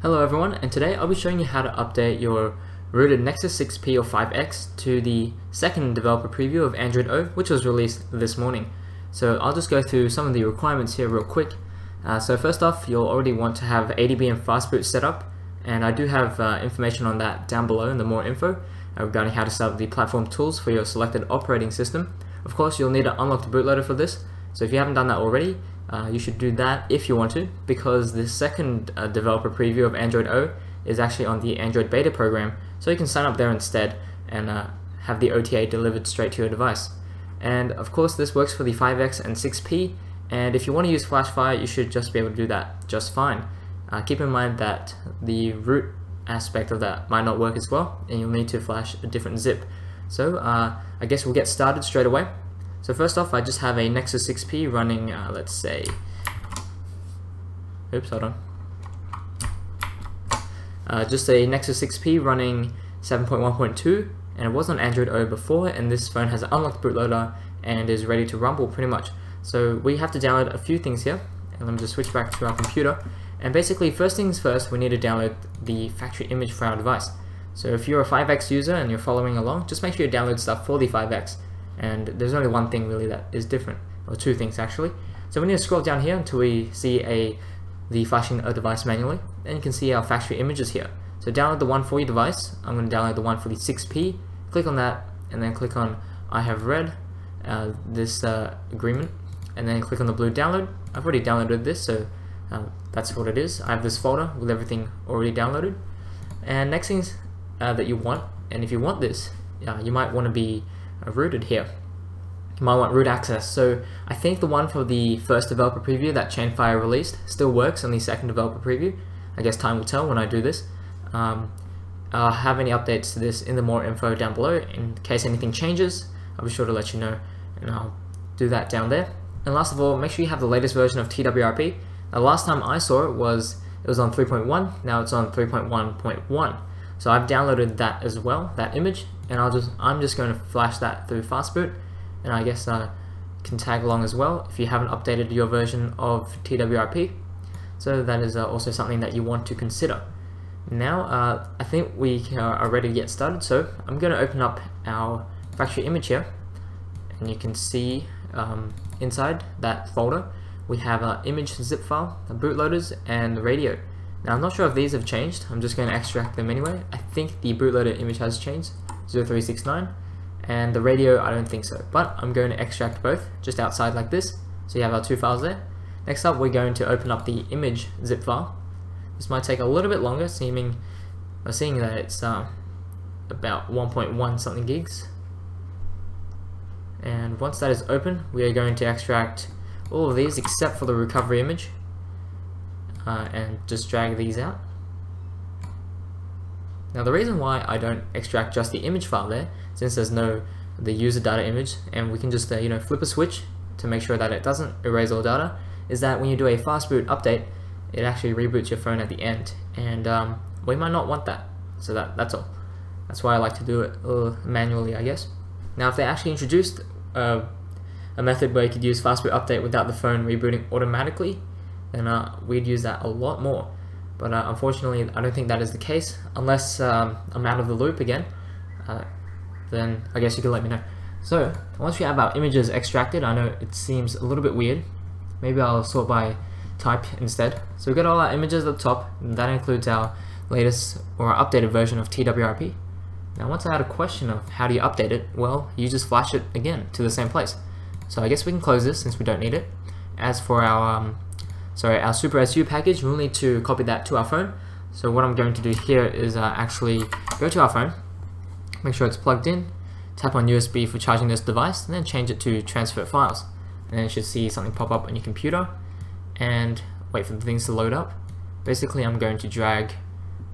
Hello everyone, and today I'll be showing you how to update your rooted Nexus 6P or 5X to the second developer preview of Android O, which was released this morning. So I'll just go through some of the requirements here real quick. So first off, you'll already want to have ADB and fastboot set up, and I do have information on that down below in the more info regarding how to set up the platform tools for your selected operating system. Of course, you'll need to unlock the bootloader for this, so if you haven't done that already, you should do that if you want to, because the second developer preview of Android O is actually on the Android beta program, so you can sign up there instead and have the OTA delivered straight to your device. And of course this works for the 5X and 6P, and if you want to use FlashFire, you should just be able to do that just fine. Keep in mind that the root aspect of that might not work as well, and you'll need to flash a different zip. So I guess we'll get started straight away. So first off, I just have a Nexus 6P running, let's say, hold on. Just a Nexus 6P running 7.1.2, and it was on Android O before, and this phone has an unlocked bootloader and is ready to rumble pretty much. So we have to download a few things here, and let me just switch back to our computer. And basically, first things first, we need to download the factory image for our device. So if you're a 5X user and you're following along, just make sure you download stuff for the 5X. And there's only one thing really that is different, or two things actually. So we need to scroll down here until we see the flashing a device manually, and you can see our factory images here. So download the one for your device. I'm going to download the one for the 6P. Click on that, and then click on I have read this agreement, and then click on the blue download. I've already downloaded this, so that's what it is. I have this folder with everything already downloaded. And next things that you want, and if you want this, you might want to be rooted here. You might want root access. So I think the one for the first developer preview that Chainfire released still works on the second developer preview. I guess time will tell when I do this. I'll have any updates to this in the more info down below. In case anything changes, I'll be sure to let you know, and I'll do that down there. And last of all, make sure you have the latest version of TWRP. The last time I saw it was on 3.1, now it's on 3.1.1. So I've downloaded that as well, that image, and I'm just going to flash that through fastboot, and I guess can tag along as well if you haven't updated your version of TWRP. So that is also something that you want to consider. Now I think we are ready to get started, so I'm going to open up our factory image here, and you can see inside that folder we have our image zip file, the bootloaders, and the radio. Now I'm not sure if these have changed, I'm just going to extract them anyway. I think the bootloader image has changed, 0369, and the radio I don't think so, but I'm going to extract both just outside like this, so you have our two files there. Next up, we're going to open up the image zip file. This might take a little bit longer, seeing that it's about 1.1 something gigs. And once that is open, we are going to extract all of these except for the recovery image, and just drag these out. Now the reason why I don't extract just the image file there, since there's no the user data image, and we can just flip a switch to make sure that it doesn't erase all data, is that when you do a fastboot update, it actually reboots your phone at the end, and we might not want that. So that's all. That's why I like to do it manually, I guess. Now if they actually introduced a method where you could use fastboot update without the phone rebooting automatically, then we'd use that a lot more. But unfortunately, I don't think that is the case. Unless I'm out of the loop again, then I guess you can let me know. So once we have our images extracted, I know it seems a little bit weird. Maybe I'll sort by type instead. So we've got all our images at the top, and that includes our latest or our updated version of TWRP. Now once I had a question of how do you update it, well, you just flash it again to the same place. So I guess we can close this since we don't need it. As for our our Super SU package, we'll need to copy that to our phone. So what I'm going to do here is actually go to our phone, make sure it's plugged in, tap on USB for charging this device, and then change it to transfer files. And then you should see something pop up on your computer, and wait for the things to load up. Basically I'm going to drag,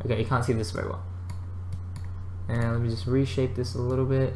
okay, you can't see this very well. And let me just reshape this a little bit.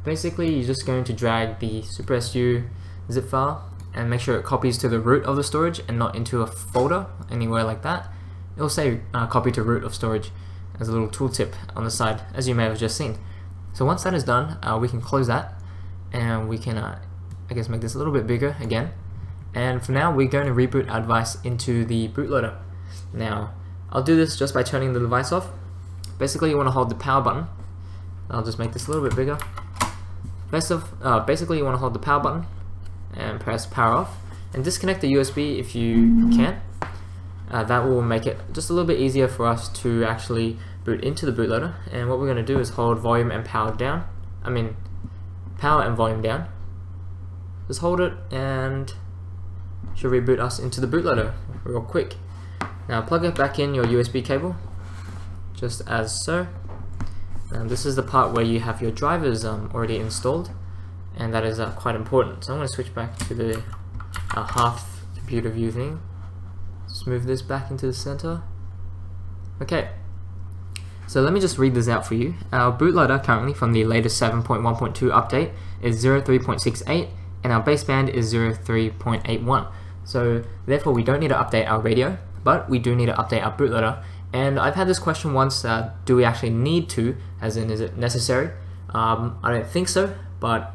Basically you're just going to drag the Super SU zip file and make sure it copies to the root of the storage and not into a folder anywhere like that. It'll say copy to root of storage as a little tooltip on the side, as you may have just seen. So once that is done, we can close that, and we can I guess make this a little bit bigger again, And for now, we're going to reboot our device into the bootloader. Now, I'll do this just by turning the device off. Basically, you want to hold the power button. I'll just make this a little bit bigger. Basically, you want to hold the power button and press power off, and disconnect the USB if you can. That will make it just a little bit easier for us to actually boot into the bootloader. And what we're going to do is hold volume and power down. Power and volume down. Just hold it and should reboot us into the bootloader real quick. Now plug it back in your USB cable, just as so. And this is the part where you have your drivers already installed, and that is quite important. So I'm going to switch back to the half computer view thing. Just move this back into the center. Okay, so let me just read this out for you. Our bootloader currently from the latest 7.1.2 update is 03.68, and our baseband is 03.81. So therefore we don't need to update our radio, but we do need to update our bootloader. And I've had this question once, do we actually need to, as in is it necessary? I don't think so, but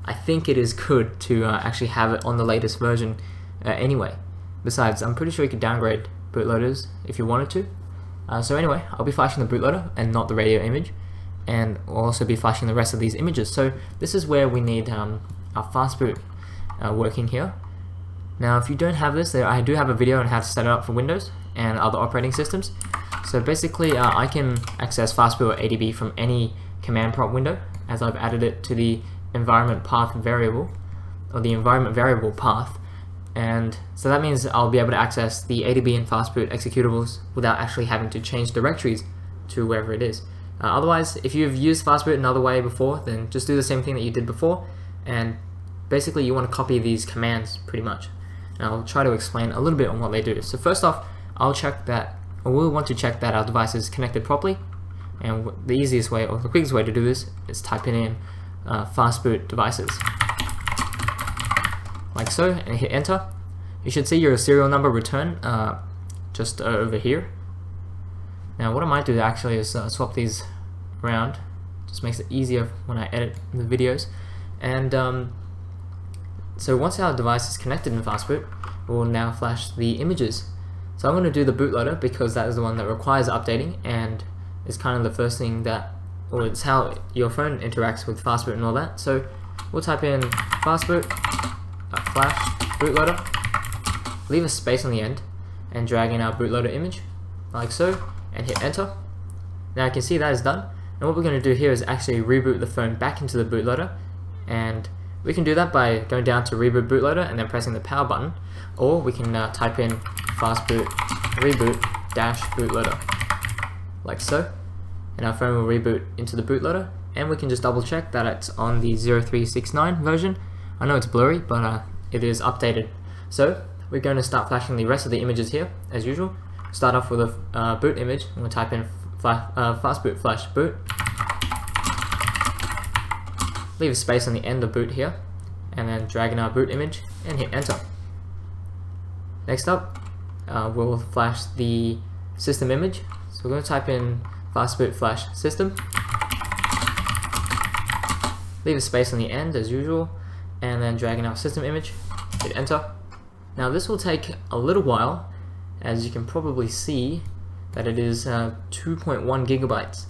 I think it is good to actually have it on the latest version anyway. Besides, I'm pretty sure you could downgrade bootloaders if you wanted to. So anyway, I'll be flashing the bootloader and not the radio image, and we'll also be flashing the rest of these images. So this is where we need our fastboot working here. Now if you don't have this, I do have a video on how to set it up for Windows and other operating systems. So basically I can access fastboot or ADB from any command prompt window, as I've added it to the environment path variable, or the environment variable path. And so that means I'll be able to access the ADB and fastboot executables without actually having to change directories to wherever it is. Otherwise, if you've used fastboot another way before, then just do the same thing that you did before, and basically you want to copy these commands pretty much. And I'll try to explain a little bit on what they do. So first off, we'll want to check that our device is connected properly, and the easiest way, or the quickest way to do this, is typing in fastboot devices, like so, and hit enter. You should see your serial number return just over here. Now what I might do actually is swap these around, just makes it easier when I edit the videos. And so once our device is connected in fastboot, we'll now flash the images. So I'm going to do the bootloader because that is the one that requires updating, and is kind of the first thing that, or it's how your phone interacts with fastboot and all that. So we'll type in fastboot flash bootloader, leave a space on the end, and drag in our bootloader image like so, and hit enter. Now you can see that is done, and what we're going to do here is actually reboot the phone back into the bootloader, and we can do that by going down to reboot bootloader and then pressing the power button, or we can type in fastboot reboot dash bootloader like so, and our phone will reboot into the bootloader, and we can just double check that it's on the 0369 version. I know it's blurry, but it is updated. So we're going to start flashing the rest of the images here as usual. Start off with a boot image. I'm going to type in fastboot flash boot, leave a space on the end of boot here, and then drag in our boot image and hit enter. Next up, we'll flash the system image. So we're going to type in fastboot flash system, leave a space on the end as usual, and then drag in our system image, hit enter. Now this will take a little while, as you can probably see that it is 2.1 gigabytes.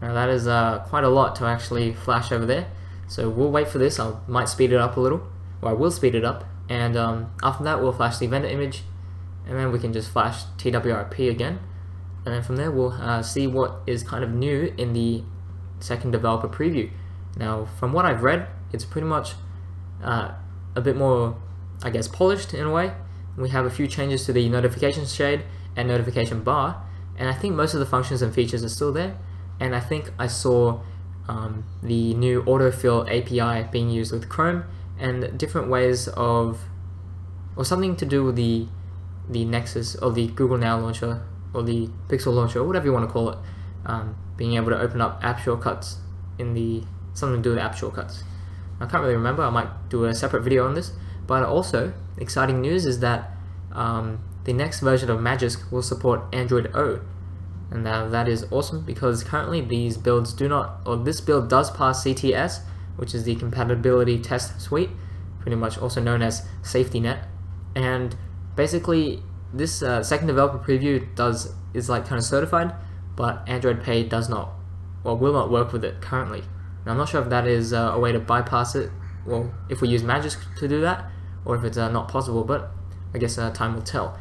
Now that is quite a lot to actually flash over there, so we'll wait for this. I might speed it up a little, or I will speed it up, and after that we'll flash the vendor image, and then we can just flash TWRP again, and then from there we'll see what is kind of new in the second developer preview. Now from what I've read, it's pretty much a bit more, I guess, polished in a way. We have a few changes to the notification shade and notification bar, and I think most of the functions and features are still there. And I think I saw the new autofill API being used with Chrome, and different ways of, or something to do with the Nexus or the Google Now launcher or the Pixel launcher, or whatever you want to call it, being able to open up app shortcuts in the, something to do with app shortcuts. I can't really remember, I might do a separate video on this. But also, exciting news is that the next version of Magisk will support Android O. And now that is awesome, because currently these builds do not, or this build does pass CTS, which is the Compatibility Test Suite, pretty much also known as Safety Net. And basically, this second developer preview is like kind of certified, but Android Pay does not, well, will not work with it currently. Now I'm not sure if that is a way to bypass it, well, if we use Magisk to do that, or if it's not possible, but I guess time will tell.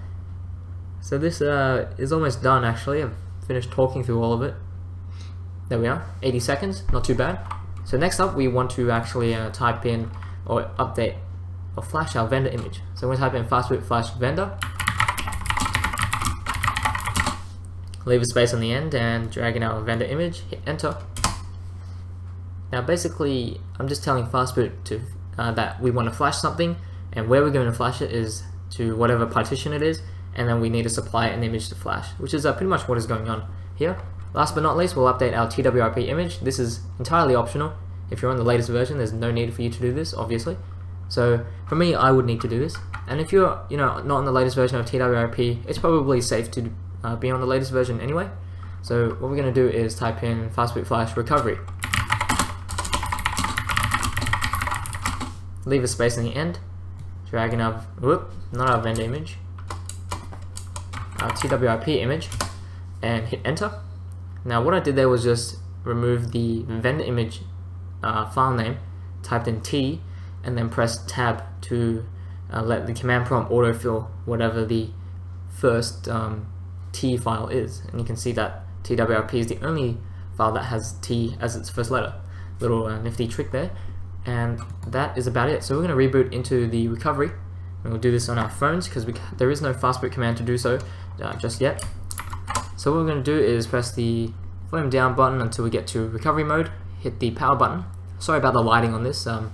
So this is almost done actually. I've finished talking through all of it. There we are, 80 seconds, not too bad. So next up we want to actually type in or update or flash our vendor image. So we're going to type in fastboot flash vendor, leave a space on the end and drag in our vendor image, hit enter. Now basically I'm just telling fastboot to that we want to flash something, and where we're going to flash it is to whatever partition it is, and then we need to supply an image to flash, which is pretty much what is going on here. Last but not least, we'll update our TWRP image. This is entirely optional. If you're on the latest version, there's no need for you to do this, obviously. So for me, I would need to do this. And if you're not on the latest version of TWRP, it's probably safe to be on the latest version anyway. So what we're going to do is type in fastboot flash recovery. Leave a space in the end. Drag in our, not our vendor image, our TWRP image, and hit enter. Now what I did there was just remove the vendor image file name, typed in T, and then press tab to let the command prompt autofill whatever the first T file is. And you can see that TWRP is the only file that has T as its first letter. Little nifty trick there. And that is about it. So we're going to reboot into the recovery, and we'll do this on our phones because there is no fastboot command to do so just yet. So what we're going to do is press the volume down button until we get to recovery mode, hit the power button. Sorry about the lighting on this, I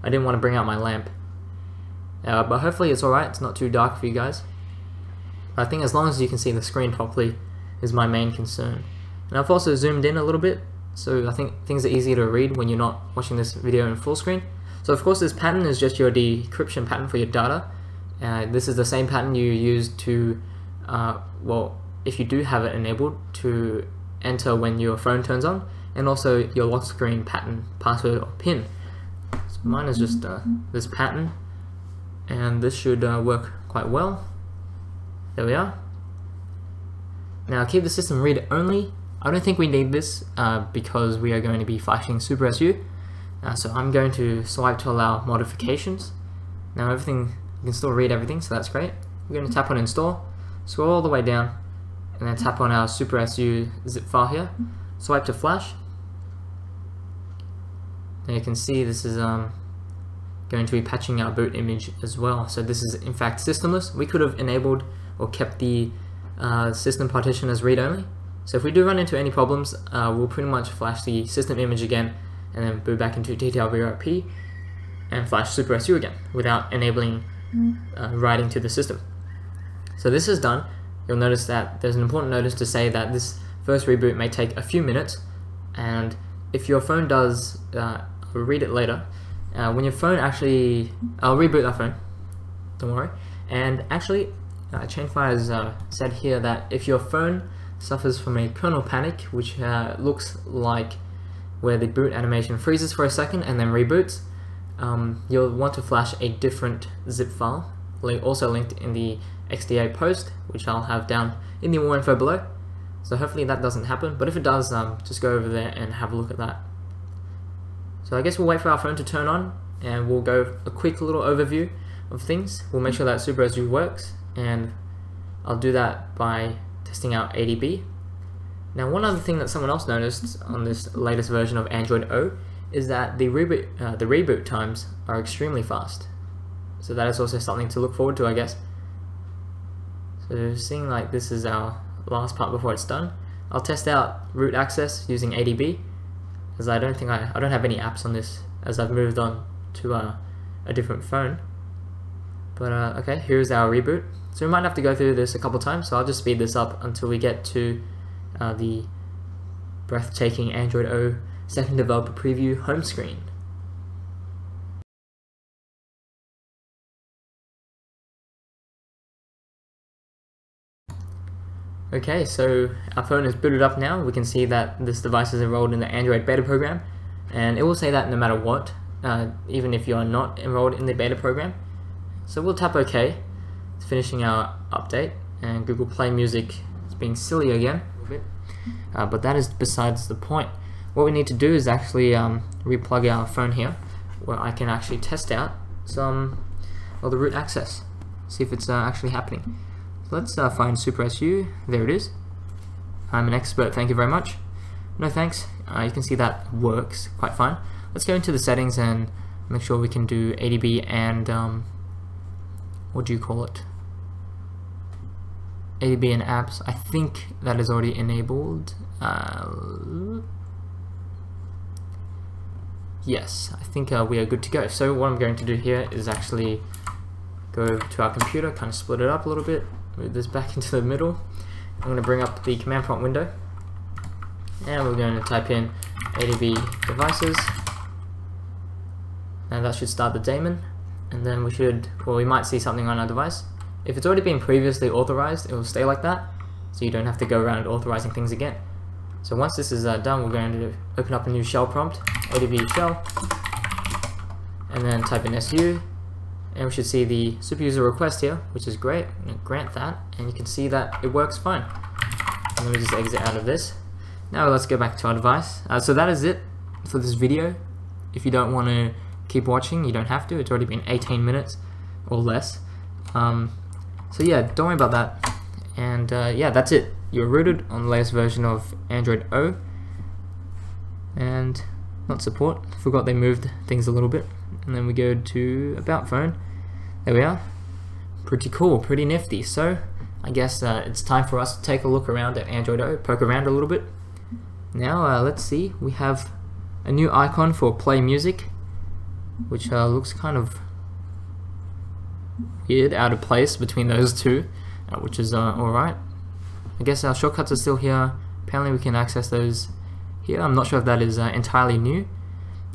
didn't want to bring out my lamp, but hopefully it's alright, it's not too dark for you guys. I think as long as you can see the screen properly is my main concern. And I've also zoomed in a little bit, so I think things are easier to read when you're not watching this video in full screen. So of course this pattern is just your decryption pattern for your data. This is the same pattern you use to, well, if you do have it enabled, to enter when your phone turns on, and also your lock screen pattern, password, or PIN. So mine is just this pattern, and this should work quite well. There we are. Now keep the system read only. I don't think we need this because we are going to be flashing SuperSU. So I'm going to swipe to allow modifications. Now everything, you can still read everything, so that's great. We're going to tap on install, scroll all the way down, and then tap on our SuperSU zip file here. Swipe to flash. And you can see this is going to be patching our boot image as well. So this is in fact systemless. We could have enabled or kept the system partition as read-only. So if we do run into any problems, we'll pretty much flash the system image again, and then boot back into TWRP and flash SuperSU again without enabling writing to the system. So this is done. You'll notice that there's an important notice to say that this first reboot may take a few minutes, and if your phone does, I'll read it later, when your phone actually, I'll reboot that phone, don't worry. And actually, Chainfire has said here that if your phone suffers from a kernel panic, which looks like where the boot animation freezes for a second and then reboots, you'll want to flash a different zip file, also linked in the XDA post, which I'll have down in the more info below. So hopefully that doesn't happen, but if it does, just go over there and have a look at that. So I guess we'll wait for our phone to turn on, and we'll go a quick little overview of things. We'll make sure that SuperSU works, and I'll do that by testing out ADB. Now one other thing that someone else noticed on this latest version of Android O is that the reboot times are extremely fast. So that is also something to look forward to, I guess. So seeing like this is our last part before it's done, I'll test out root access using ADB, as I don't have any apps on this, as I've moved on to a different phone. But okay, here's our reboot. So we might have to go through this a couple times, so I'll just speed this up until we get to the breathtaking Android O second developer preview home screen. Okay, so our phone is booted up now. We can see that this device is enrolled in the Android beta program, and it will say that no matter what, even if you are not enrolled in the beta program. So we'll tap OK. It's finishing our update, and Google Play Music is being silly again a little bit. But that is besides the point. What we need to do is actually replug our phone here, where I can actually test out some of the root access, see if it's actually happening. So let's find Super SU. There it is. I'm an expert, thank you very much. No thanks. You can see that works quite fine. Let's go into the settings and make sure we can do ADB and what do you call it? ADB and apps. I think that is already enabled. Yes, I think we are good to go. So what I'm going to do here is actually go over to our computer, kind of split it up a little bit, move this back into the middle. I'm going to bring up the command prompt window, and we're going to type in ADB devices, and that should start the daemon, and then we might see something on our device. If it's already been previously authorized, it will stay like that, so you don't have to go around authorizing things again. So once this is done, we're going to open up a new shell prompt, ADB shell, and then type in SU, and we should see the super user request here, which is great. I'm going to grant that, and you can see that it works fine. And let me just exit out of this. Now let's go back to our device. So that is it for this video. If you don't want to keep watching, you don't have to. It's already been 18 minutes or less. So yeah, don't worry about that. And yeah, that's it. You're rooted on the latest version of Android O. And not support. Forgot they moved things a little bit. And then we go to About Phone. There we are. Pretty cool, pretty nifty. So I guess it's time for us to take a look around at Android O, poke around a little bit. Now let's see, we have a new icon for Play Music, which looks kind of weird, out of place between those two, which is alright. I guess our shortcuts are still here. Apparently we can access those here. I'm not sure if that is entirely new.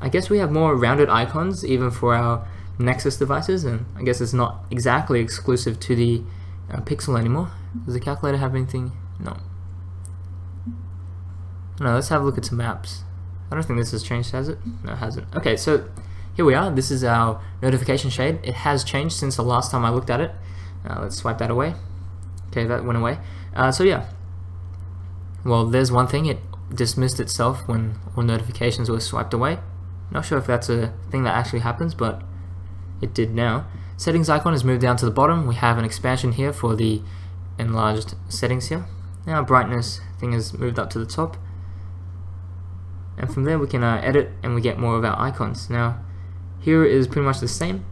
I guess we have more rounded icons even for our Nexus devices, and I guess it's not exactly exclusive to the Pixel anymore. Does the calculator have anything? No. No, let's have a look at some maps. I don't think this has changed, has it? No, it hasn't. Okay, so here we are. This is our notification shade. It has changed since the last time I looked at it. Let's swipe that away. Okay, that went away. So yeah. Well, there's one thing. It dismissed itself when all notifications were swiped away. Not sure if that's a thing that actually happens, but it did now. Settings icon is moved down to the bottom. We have an expansion here for the enlarged settings here. Now brightness thing is moved up to the top. And from there we can edit, and we get more of our icons. Now here is pretty much the same,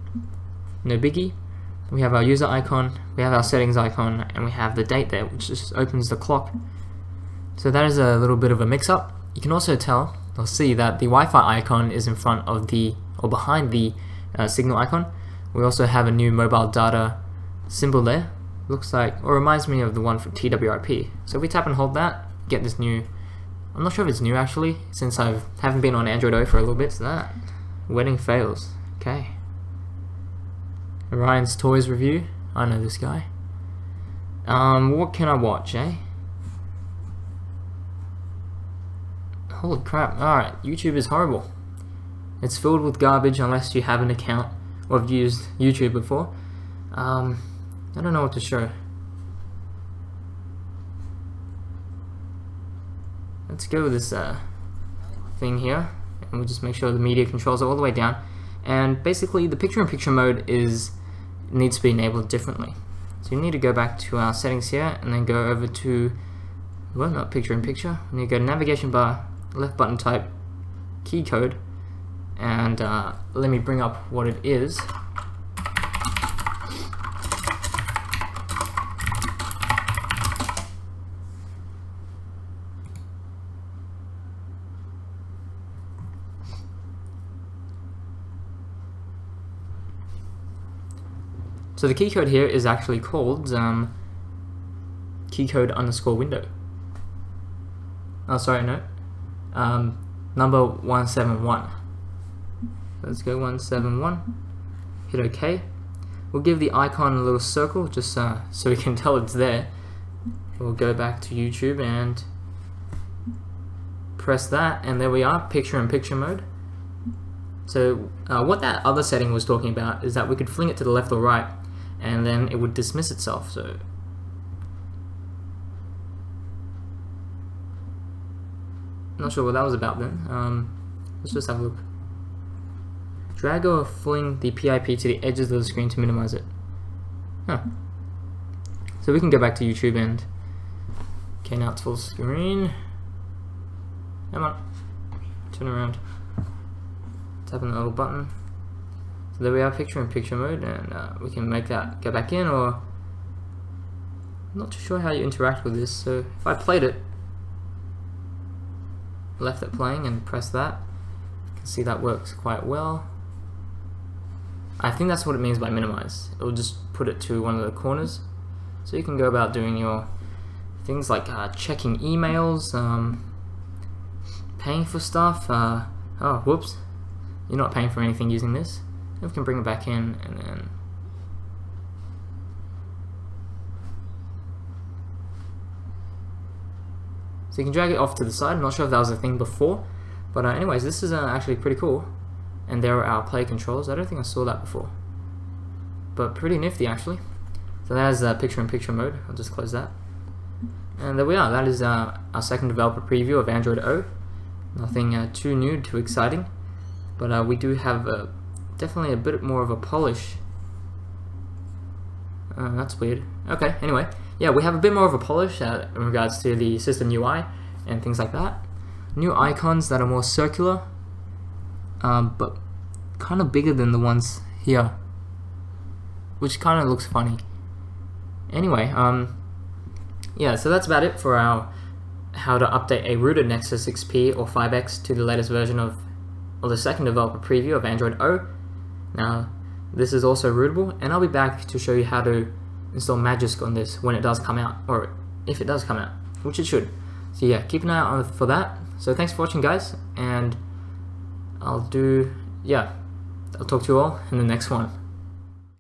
no biggie. We have our user icon, we have our settings icon, and we have the date there, which just opens the clock. So that is a little bit of a mix-up. You can also tell or see that the Wi-Fi icon is in front of the, or behind the signal icon. We also have a new mobile data symbol there. Looks like, or reminds me of the one for TWRP. So if we tap and hold that, get this new. I'm not sure if it's new actually, since I haven't been on Android O for a little bit. So that wedding fails. Okay. Orion's Toys review. I know this guy. What can I watch, eh? Holy crap! All right, YouTube is horrible. It's filled with garbage unless you have an account or have used YouTube before. I don't know what to show. Let's go with this thing here, and we'll just make sure the media controls are all the way down. And basically, the picture-in-picture mode needs to be enabled differently. So you need to go back to our settings here, and then go over to, well, not picture-in-picture. We need to go to navigation bar, left button type, key code, and let me bring up what it is. So the key code here is actually called keycode underscore window. Oh, sorry, no. Number 171. Let's go 171. Hit OK. We'll give the icon a little circle just so we can tell it's there. We'll go back to YouTube and press that, and there we are, picture-in-picture mode. So what that other setting was talking about is that we could fling it to the left or right, and then it would dismiss itself. So Not sure what that was about then. Let's just have a look. Drag or fling the PIP to the edges of the screen to minimize it. Huh. So we can go back to YouTube and... Okay, now it's full screen. Come on. Turn around. Tap on the little button. So there we are, picture-in-picture mode, and we can make that go back in, or... I'm not too sure how you interact with this, so if I played it, left it playing and press that, you can see that works quite well. I think that's what it means by minimize. It will just put it to one of the corners. So you can go about doing your things like checking emails, paying for stuff. Oh, whoops. You're not paying for anything using this. And we can bring it back in, and then... So you can drag it off to the side. I'm not sure if that was a thing before. But anyways, this is actually pretty cool. And there are our play controls. I don't think I saw that before. But pretty nifty, actually. So there's picture-in-picture mode. I'll just close that. And there we are. That is our second developer preview of Android O. Nothing too new, too exciting. But we do have definitely a bit more of a polish. That's weird. Okay, anyway. Yeah, we have a bit more of a polish in regards to the system UI and things like that. New icons that are more circular. But kind of bigger than the ones here, which kind of looks funny. Anyway, yeah, so that's about it for our how to update a rooted Nexus 6P or 5X to the latest version of, or the second developer preview of Android O. Now, this is also rootable, and I'll be back to show you how to install Magisk on this when it does come out, or if it does come out, which it should. So yeah, keep an eye out for that. So thanks for watching, guys, and I'll talk to you all in the next one.